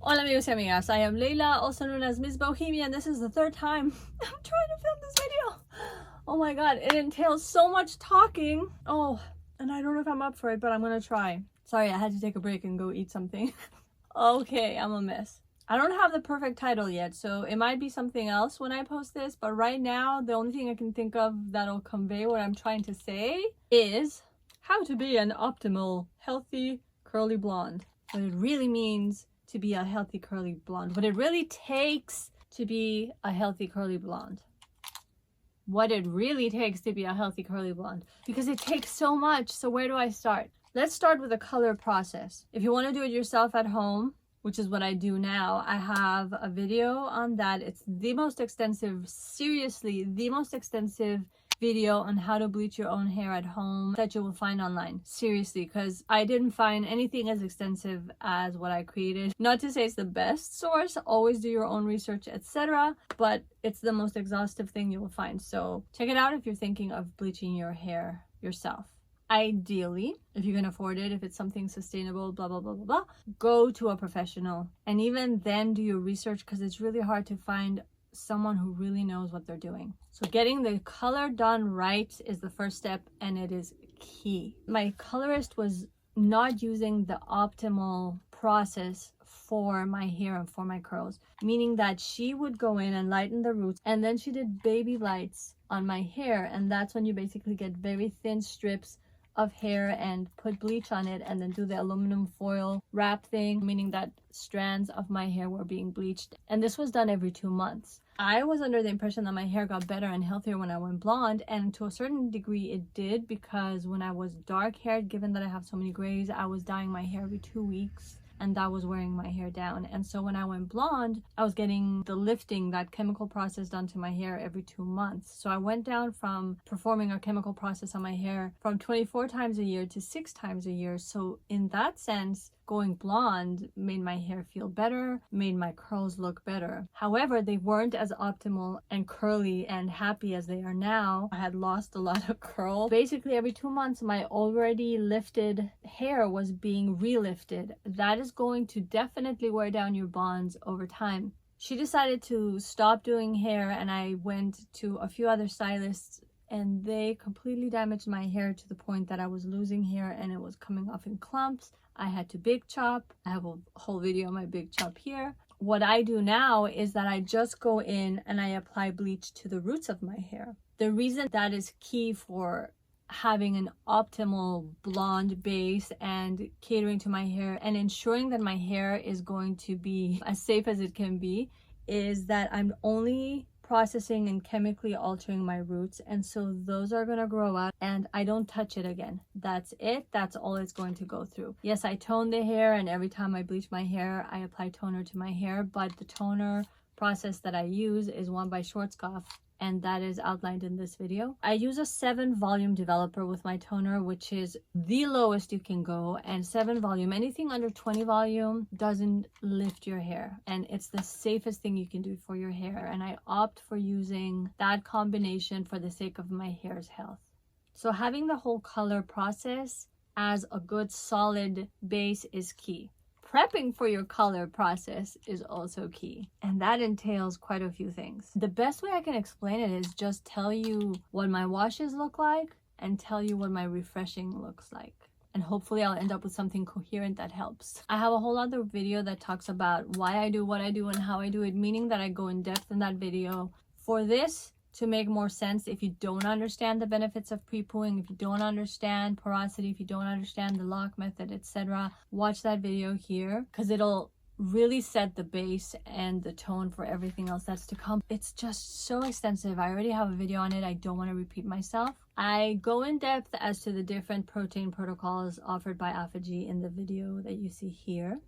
Hola amigos y amigas, I am Leila, also known as Miss Bohemia, and this is the third time I'm trying to film this video. Oh my god, it entails so much talking. Oh, and I don't know if I'm up for it, but I'm gonna try. Sorry, I had to take a break and go eat something. Okay, I'm a mess. I don't have the perfect title yet, so it might be something else when I post this, but right now, the only thing I can think of that'll convey what I'm trying to say is how to be an optimal, healthy, curly blonde. What it really means to be a healthy curly blonde. What it really takes to be a healthy curly blonde. What it really takes to be a healthy curly blonde. Because it takes so much. So where do I start? Let's start with the color process. If you want to do it yourself at home, which is what I do now, I have a video on that. It's the most extensive, seriously, the most extensive video on how to bleach your own hair at home that you will find online. Seriously, because I didn't find anything as extensive as what I created. Not to say it's the best source, always do your own research, etc., but it's the most exhaustive thing you will find. So check it out if you're thinking of bleaching your hair yourself. Ideally, if you can afford it, if it's something sustainable, blah blah blah blah blah, go to a professional, and even then do your research, because it's really hard to find someone who really knows what they're doing. So getting the color done right is the first step, and it is key. My colorist was not using the optimal process for my hair and for my curls, meaning that she would go in and lighten the roots, and then she did baby lights on my hair, and that's when you basically get very thin strips of hair and put bleach on it, and then do the aluminum foil wrap thing, meaning that strands of my hair were being bleached. And this was done every 2 months. I was under the impression that my hair got better and healthier when I went blonde, and to a certain degree it did, because when I was dark haired, given that I have so many grays, I was dyeing my hair every 2 weeks, and that was wearing my hair down. And so when I went blonde, I was getting the lifting, that chemical process, done to my hair every 2 months. So I went down from performing a chemical process on my hair from 24 times a year to 6 times a year. So in that sense, going blonde made my hair feel better, made my curls look better. However, they weren't as optimal and curly and happy as they are now. I had lost a lot of curl. Basically, every 2 months, my already lifted hair was being relifted. That is going to definitely wear down your bonds over time. She decided to stop doing hair, and I went to a few other stylists, and they completely damaged my hair to the point that I was losing hair and it was coming off in clumps. I had to big chop. I have a whole video on my big chop here. What I do now is that I just go in and I apply bleach to the roots of my hair. The reason that is key for having an optimal blonde base and catering to my hair and ensuring that my hair is going to be as safe as it can be is that I'm only processing and chemically altering my roots, and so those are going to grow out and I don't touch it again. That's it. That's all it's going to go through. Yes, I tone the hair, and every time I bleach my hair I apply toner to my hair, but the toner process that I use is one by Schwarzkopf, and that is outlined in this video. I use a 7 volume developer with my toner, which is the lowest you can go, and 7 volume, anything under 20 volume doesn't lift your hair, and it's the safest thing you can do for your hair, and I opt for using that combination for the sake of my hair's health. So having the whole color process as a good solid base is key. Prepping for your color process is also key, and that entails quite a few things. The best way I can explain it is just tell you what my washes look like and tell you what my refreshing looks like. And hopefully I'll end up with something coherent that helps. I have a whole other video that talks about why I do what I do and how I do it, meaning that I go in depth in that video. For this to make more sense, if you don't understand the benefits of pre-pooing, if you don't understand porosity, if you don't understand the lock method, etc., watch that video here, because it'll really set the base and the tone for everything else that's to come. It's just so extensive. I already have a video on it. I don't want to repeat myself. I go in depth as to the different protein protocols offered by Apogee in the video that you see here.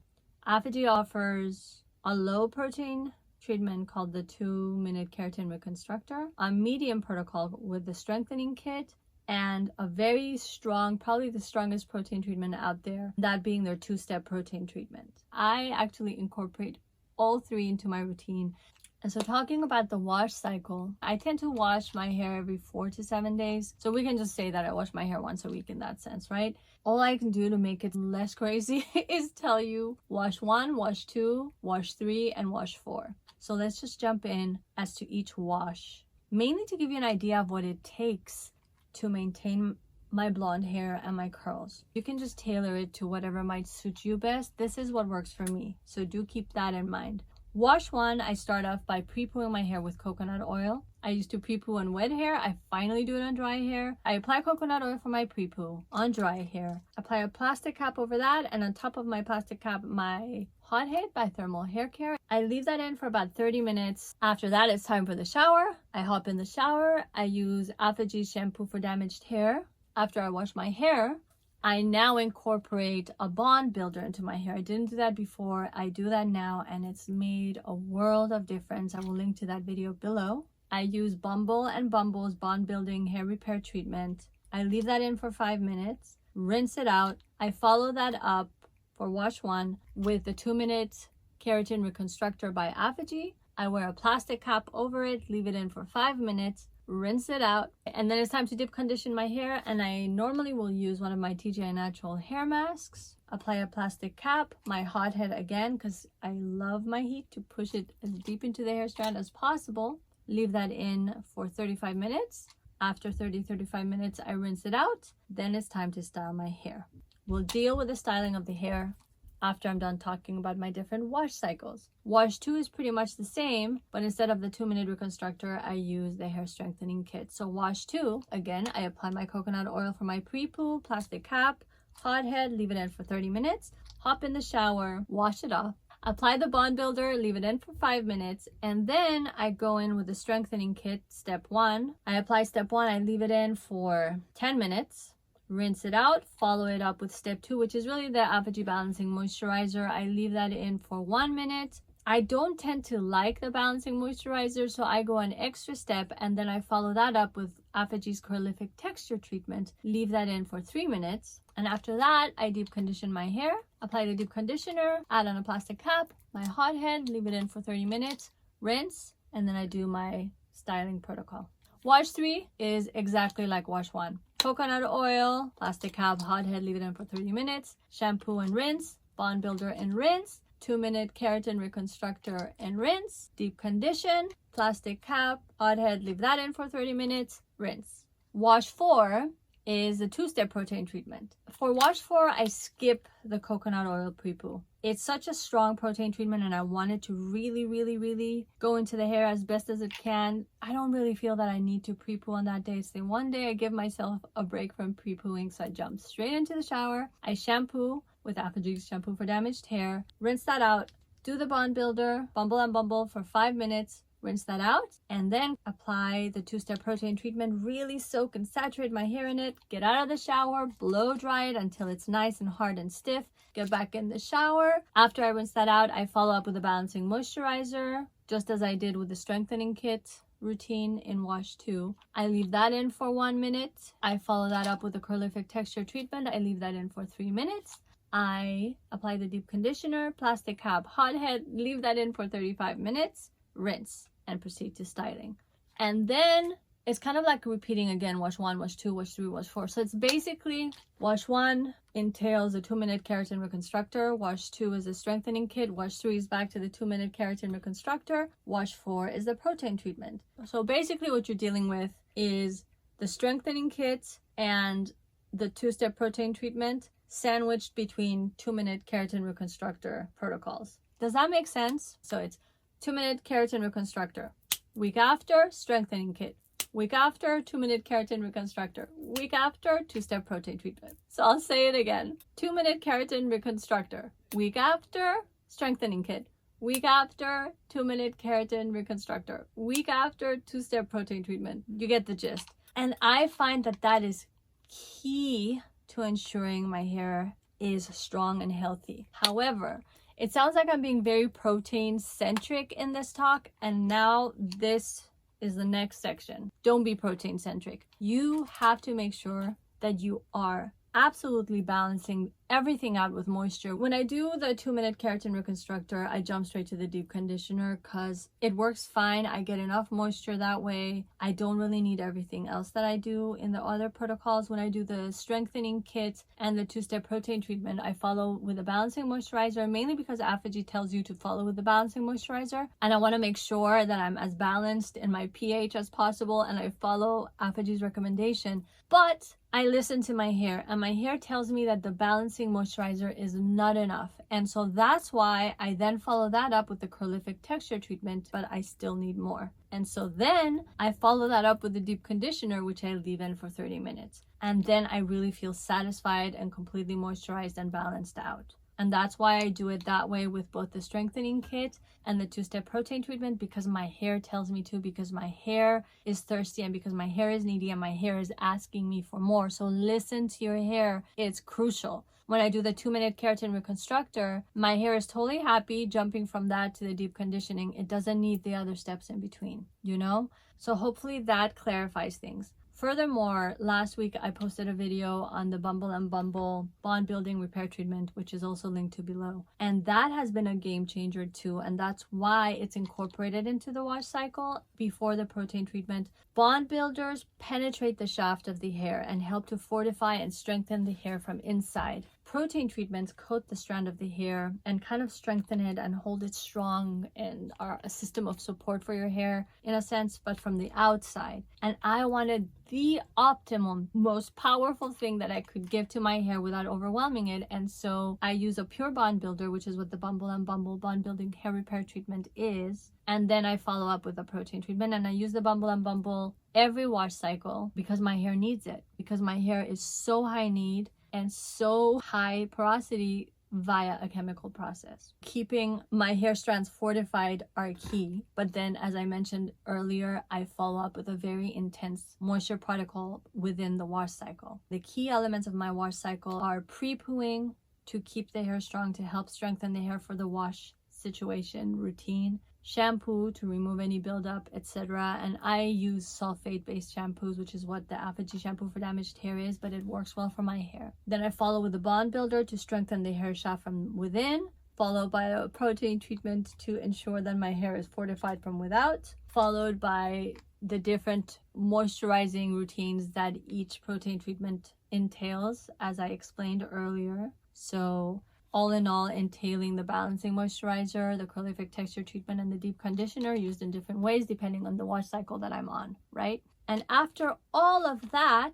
Apogee offers a low protein treatment called the 2-minute keratin reconstructor, a medium protocol with the strengthening kit, and a very strong, probably the strongest protein treatment out there, that being their 2-step protein treatment. I actually incorporate all 3 into my routine. And so talking about the wash cycle, I tend to wash my hair every 4 to 7 days. So we can just say that I wash my hair once a week in that sense, right? All I can do to make it less crazy is tell you wash 1, wash 2, wash 3, and wash 4. So let's just jump in as to each wash, mainly to give you an idea of what it takes to maintain my blonde hair and my curls. You can just tailor it to whatever might suit you best. This is what works for me, so do keep that in mind. Wash 1, I start off by pre-pooing my hair with coconut oil. I used to pre-poo on wet hair. I finally do it on dry hair. I apply coconut oil for my pre-poo on dry hair. Apply a plastic cap over that, and on top of my plastic cap, my Hothead by Thermal Hair Care. I leave that in for about 30 minutes. After that, it's time for the shower. I hop in the shower. I use Alpha-G shampoo for damaged hair. After I wash my hair, I now incorporate a bond builder into my hair. I didn't do that before. I do that now, and it's made a world of difference. I will link to that video below. I use Bumble and Bumble's bond building hair repair treatment. I leave that in for 5 minutes, rinse it out. I follow that up for wash 1 with the 2-minute keratin reconstructor by Alpha-G. I wear a plastic cap over it, leave it in for 5 minutes, rinse it out, and then it's time to deep condition my hair. And I normally will use one of my TGI Natural hair masks, apply a plastic cap, my Hothead again because I love my heat to push it as deep into the hair strand as possible. Leave that in for 35 minutes. After 35 minutes, I rinse it out. Then it's time to style my hair. We'll deal with the styling of the hair after I'm done talking about my different wash cycles. Wash 2 is pretty much the same, but instead of the 2-minute reconstructor, I use the hair strengthening kit. So wash 2, again, I apply my coconut oil for my pre-poo, plastic cap, Hothead, leave it in for 30 minutes, hop in the shower, wash it off, apply the bond builder, leave it in for 5 minutes, and then I go in with the strengthening kit, step 1. I apply step 1, I leave it in for 10 minutes, rinse it out, follow it up with step 2, which is really the Alpha-G balancing moisturizer. I leave that in for 1 minute. I don't tend to like the balancing moisturizer, so I go an extra step, and then I follow that up with Alpha-G's Curlific Texture Treatment. Leave that in for 3 minutes. And after that, I deep condition my hair, apply the deep conditioner, add on a plastic cap, my Hothead, leave it in for 30 minutes, rinse, and then I do my styling protocol. Wash 3 is exactly like wash 1. Coconut oil, plastic cap, Hothead, leave it in for 30 minutes, shampoo and rinse, bond builder and rinse, 2-minute keratin reconstructor and rinse, deep condition, plastic cap, Hothead, leave that in for 30 minutes, rinse. Wash 4 is the 2-step protein treatment. For wash 4, I skip the coconut oil pre-poo. It's such a strong protein treatment, and I want it to really go into the hair as best as it can. I don't really feel that I need to pre-poo on that day. It's the one day I give myself a break from pre-pooing, so I jump straight into the shower. I shampoo with Alpha-G shampoo for damaged hair, rinse that out, do the bond builder, Bumble and Bumble for 5 minutes, rinse that out, and then apply the 2-step protein treatment. Really soak and saturate my hair in it. Get out of the shower, blow dry it until it's nice and hard and stiff. Get back in the shower. After I rinse that out, I follow up with a balancing moisturizer, just as I did with the strengthening kit routine in wash 2. I leave that in for 1 minute. I follow that up with a Curlific Texture Treatment. I leave that in for 3 minutes. I apply the deep conditioner, plastic cap, Hothead, leave that in for 35 minutes, rinse, and proceed to styling. And then it's kind of like repeating again, wash 1, wash 2, wash 3, wash 4. So it's basically wash 1 entails a 2-minute keratin reconstructor, wash 2 is a strengthening kit, wash 3 is back to the 2-minute keratin reconstructor, wash 4 is the protein treatment. So basically what you're dealing with is the strengthening kit and the 2-step protein treatment sandwiched between 2-minute keratin reconstructor protocols. Does that make sense? So it's 2-minute keratin reconstructor. Week after, strengthening kit. Week after, 2-minute keratin reconstructor. Week after, 2-step protein treatment. So I'll say it again. 2-minute keratin reconstructor. Week after, strengthening kit. Week after, 2-minute keratin reconstructor. Week after, 2-step protein treatment. You get the gist. And I find that that is key to ensuring my hair is strong and healthy. However, it sounds like I'm being very protein centric in this talk, and now this is the next section. Don't be protein centric. You have to make sure that you are absolutely balancing everything out with moisture. When I do the 2-minute keratin reconstructor, I jump straight to the deep conditioner because it works fine. I get enough moisture that way. I don't really need everything else that I do in the other protocols. When I do the strengthening kit and the 2-step protein treatment, I follow with a balancing moisturizer, mainly because Apogee tells you to follow with the balancing moisturizer. And I want to make sure that I'm as balanced in my pH as possible, and I follow Apogee's recommendation. But I listen to my hair, and my hair tells me that the balancing moisturizer is not enough. And so that's why I then follow that up with the curlific texture treatment, but I still need more. And so then I follow that up with the deep conditioner, which I leave in for 30 minutes. And then I really feel satisfied and completely moisturized and balanced out. And that's why I do it that way with both the strengthening kit and the 2-step protein treatment, because my hair tells me to, because my hair is thirsty, and because my hair is needy, and my hair is asking me for more. So listen to your hair. It's crucial. When I do the 2-minute keratin reconstructor, my hair is totally happy jumping from that to the deep conditioning. It doesn't need the other steps in between, you know? So hopefully that clarifies things. Furthermore, last week I posted a video on the Bumble and Bumble bond building repair treatment, which is also linked to below. And that has been a game changer too. And that's why it's incorporated into the wash cycle before the protein treatment. Bond builders penetrate the shaft of the hair and help to fortify and strengthen the hair from inside. Protein treatments coat the strand of the hair and kind of strengthen it and hold it strong and are a system of support for your hair in a sense, but from the outside. And I wanted the optimum, most powerful thing that I could give to my hair without overwhelming it. And so I use a pure bond builder, which is what the Bumble and Bumble bond building hair repair treatment is. And then I follow up with a protein treatment, and I use the Bumble and Bumble every wash cycle because my hair needs it, because my hair is so high need and so high porosity via a chemical process. Keeping my hair strands fortified are key, but then as I mentioned earlier, I follow up with a very intense moisture protocol within the wash cycle. The key elements of my wash cycle are pre-pooing to keep the hair strong, to help strengthen the hair for the wash situation routine, shampoo to remove any buildup, etc. And I use sulfate-based shampoos, which is what the Apogee shampoo for damaged hair is, but it works well for my hair. Then I follow with the bond builder to strengthen the hair shaft from within, followed by a protein treatment to ensure that my hair is fortified from without, followed by the different moisturizing routines that each protein treatment entails, as I explained earlier. So all in all, entailing the balancing moisturizer, the curlific texture treatment, and the deep conditioner, used in different ways depending on the wash cycle that I'm on, right? And after all of that,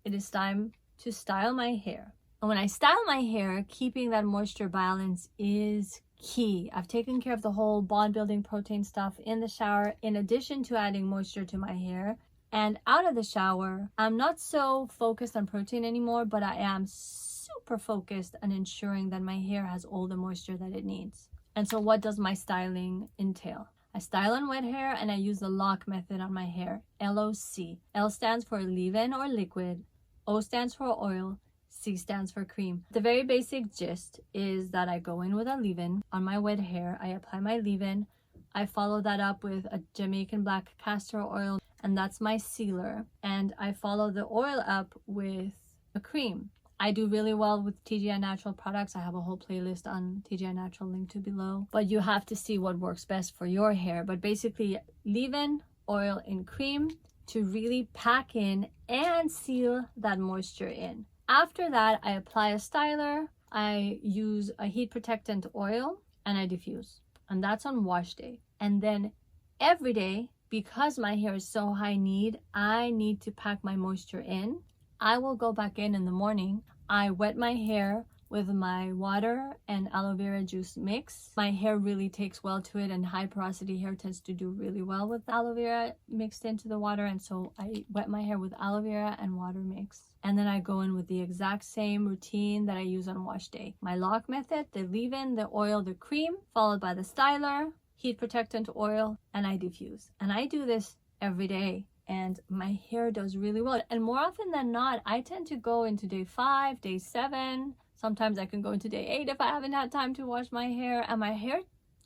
it is time to style my hair. And when I style my hair, keeping that moisture balance is key. I've taken care of the whole bond building protein stuff in the shower, in addition to adding moisture to my hair. And out of the shower, I'm not so focused on protein anymore, but I am super focused on ensuring that my hair has all the moisture that it needs. And so what does my styling entail? I style on wet hair, and I use the lock method on my hair, LOC. L stands for leave-in or liquid, O stands for oil, C stands for cream. The very basic gist is that I go in with a leave-in on my wet hair. I apply my leave-in. I follow that up with a Jamaican black castor oil, and that's my sealer. And I follow the oil up with a cream. I do really well with TGI Natural products. I have a whole playlist on TGI Natural linked to below. But you have to see what works best for your hair. But basically, leave-in, oil, and cream to really pack in and seal that moisture in. After that, I apply a styler. I use a heat protectant oil, and I diffuse. And that's on wash day. And then every day, because my hair is so high need, I need to pack my moisture in. I will go back in the morning. I wet my hair with my water and aloe vera juice mix. My hair really takes well to it, and high porosity hair tends to do really well with aloe vera mixed into the water. And so I wet my hair with aloe vera and water mix. And then I go in with the exact same routine that I use on wash day. My lock method, the leave-in, the oil, the cream, followed by the styler, heat protectant oil, and I diffuse. And I do this every day. And my hair does really well. And more often than not, I tend to go into day 5, day 7. Sometimes I can go into day 8 if I haven't had time to wash my hair. And my hair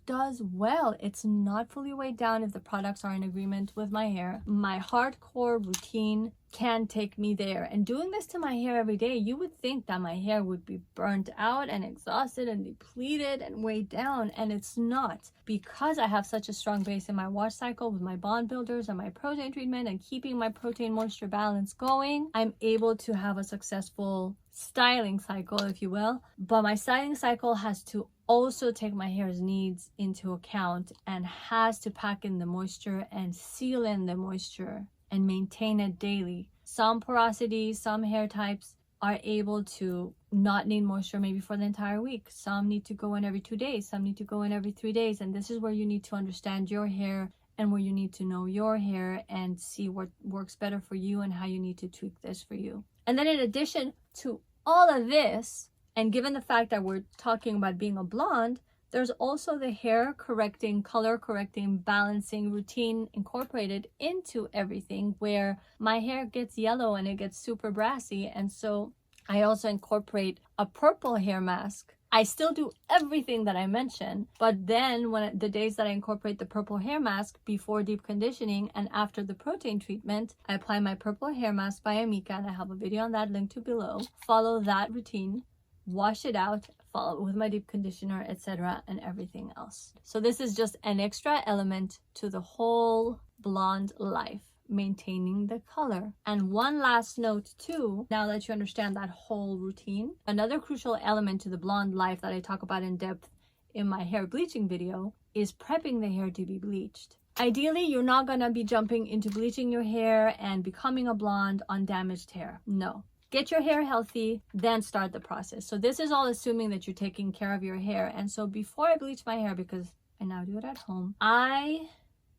does well. It's not fully weighed down if the products are in agreement with my hair. My hardcore routine can take me there. And doing this to my hair every day, you would think that my hair would be burnt out and exhausted and depleted and weighed down, and it's not. Because I have such a strong base in my wash cycle with my bond builders and my protein treatment and keeping my protein moisture balance going, I'm able to have a successful styling cycle, if you will. But my styling cycle has to also take my hair's needs into account and has to pack in the moisture and seal in the moisture and maintain it daily. Some porosity, some hair types are able to not need moisture maybe for the entire week. Some need to go in every 2 days. Some need to go in every 3 days. And this is where you need to understand your hair and where you need to know your hair and see what works better for you and how you need to tweak this for you. And then in addition to all of this, and given the fact that we're talking about being a blonde, there's also the hair correcting, color correcting, balancing routine incorporated into everything, where my hair gets yellow and it gets super brassy. And so I also incorporate a purple hair mask. I still do everything that I mentioned, but then the days that I incorporate the purple hair mask before deep conditioning and after the protein treatment, I apply my purple hair mask by Amika, and I have a video on that linked to below. Follow that routine, wash it out, follow it with my deep conditioner, etc., and everything else. So this is just an extra element to the whole blonde life, maintaining the color. And one last note too, now that you understand that whole routine, another crucial element to the blonde life that I talk about in depth in my hair bleaching video is prepping the hair to be bleached. Ideally, you're not gonna be jumping into bleaching your hair and becoming a blonde on damaged hair. No. Get your hair healthy, then start the process. So this is all assuming that you're taking care of your hair. And so before I bleach my hair, because I now do it at home, I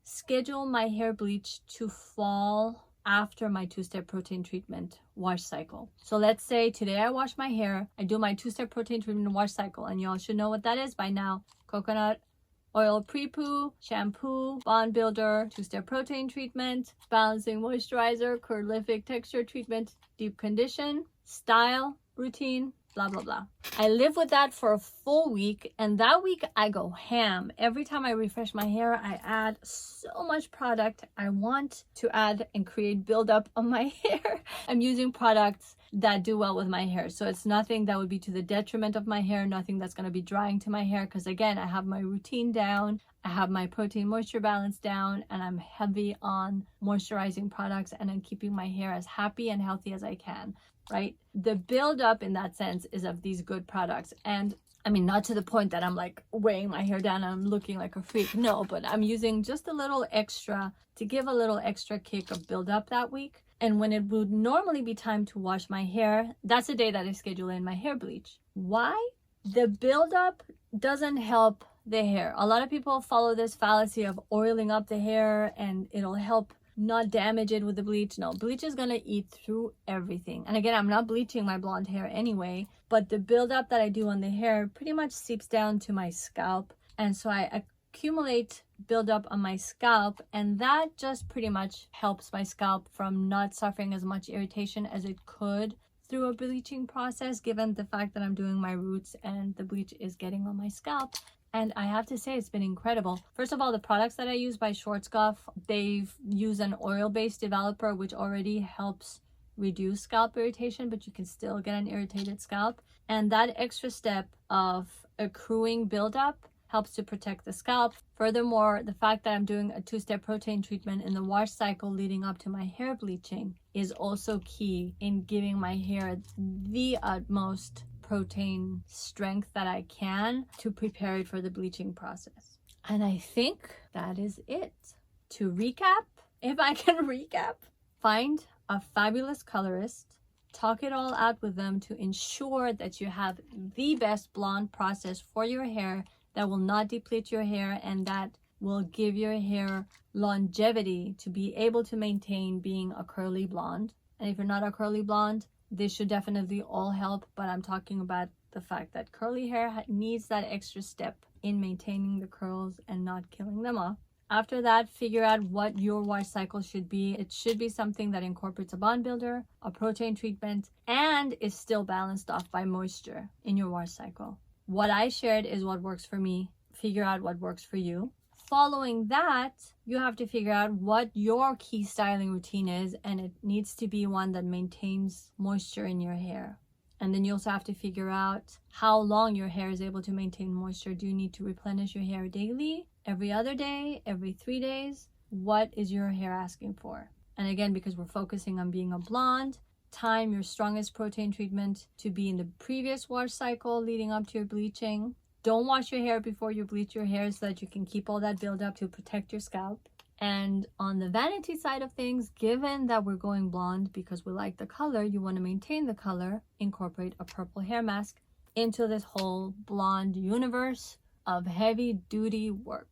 schedule my hair bleach to fall after my 2-step protein treatment wash cycle. So let's say today I wash my hair, I do my 2-step protein treatment wash cycle, and y'all should know what that is by now. Coconut oil pre-poo, shampoo, bond builder, 2-step protein treatment, balancing moisturizer, curlific texture treatment, deep condition, style, routine, blah, blah, blah. I live with that for a full week, and that week I go ham. Every time I refresh my hair, I add so much product I want to add and create buildup on my hair. I'm using products that do well with my hair. So it's nothing that would be to the detriment of my hair, nothing that's going to be drying to my hair, because again, I have my routine down, I have my protein moisture balance down, and I'm heavy on moisturizing products, and I'm keeping my hair as happy and healthy as I can. Right? The buildup in that sense is of these good products. And I mean, not to the point that I'm like weighing my hair down and I'm looking like a freak. No, but I'm using just a little extra to give a little extra kick of buildup that week. And when it would normally be time to wash my hair, that's the day that I schedule in my hair bleach. Why? The buildup doesn't help the hair. A lot of people follow this fallacy of oiling up the hair and it'll help not damage it with the bleach. No, bleach is gonna eat through everything. And again, I'm not bleaching my blonde hair anyway, but the buildup that I do on the hair pretty much seeps down to my scalp. And so I accumulate buildup on my scalp, and that just pretty much helps my scalp from not suffering as much irritation as it could through a bleaching process, given the fact that I'm doing my roots and the bleach is getting on my scalp. And I have to say, it's been incredible. First of all, the products that I use by Schwarzkopf, they've used an oil-based developer, which already helps reduce scalp irritation, but you can still get an irritated scalp. And that extra step of accruing buildup helps to protect the scalp. Furthermore, the fact that I'm doing a 2-step protein treatment in the wash cycle leading up to my hair bleaching is also key in giving my hair the utmost protein strength that I can to prepare it for the bleaching process. And I think that is it. To recap, if I can recap, find a fabulous colorist, talk it all out with them to ensure that you have the best blonde process for your hair that will not deplete your hair and that will give your hair longevity to be able to maintain being a curly blonde. And if you're not a curly blonde, this should definitely all help, but I'm talking about the fact that curly hair needs that extra step in maintaining the curls and not killing them off. After that, figure out what your wash cycle should be. It should be something that incorporates a bond builder, a protein treatment, and is still balanced off by moisture in your wash cycle. What I shared is what works for me. figure out what works for you. Following that, you have to figure out what your key styling routine is, and it needs to be one that maintains moisture in your hair. And then you also have to figure out how long your hair is able to maintain moisture. Do you need to replenish your hair daily, every other day, every 3 days? What is your hair asking for? And again, because we're focusing on being a blonde, time your strongest protein treatment to be in the previous wash cycle leading up to your bleaching. Don't wash your hair before you bleach your hair so that you can keep all that buildup to protect your scalp. And on the vanity side of things, given that we're going blonde because we like the color, you want to maintain the color, incorporate a purple hair mask into this whole blonde universe of heavy duty work.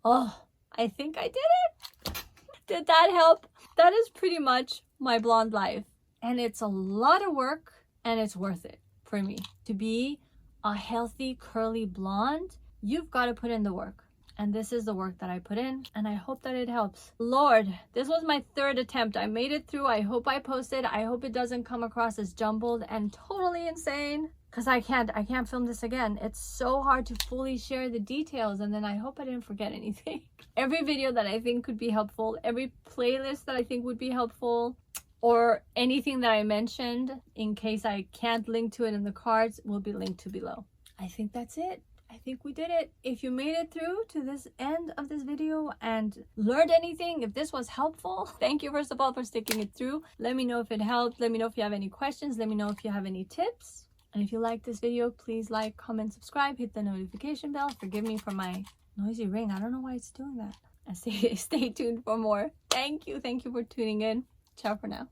Oh, I think I did it. Did that help? That is pretty much my blonde life. And it's a lot of work, and it's worth it for me. To be a healthy, curly blonde, you've got to put in the work. And this is the work that I put in, and I hope that it helps. Lord, this was my 3rd attempt. I made it through. I hope I posted. I hope it doesn't come across as jumbled and totally insane, because I can't film this again. It's so hard to fully share the details, and then I hope I didn't forget anything. Every video that I think could be helpful, every playlist that I think would be helpful, or anything that I mentioned, in case I can't link to it in the cards, will be linked to below. I think that's it. I think we did it. If you made it through to this end of this video and learned anything, if this was helpful, thank you first of all for sticking it through. Let me know if it helped. Let me know if you have any questions. Let me know if you have any tips. And if you like this video, please like, comment, subscribe, hit the notification bell. Forgive me for my noisy ring. I don't know why it's doing that. And stay tuned for more. Thank you for tuning in. Ciao for now.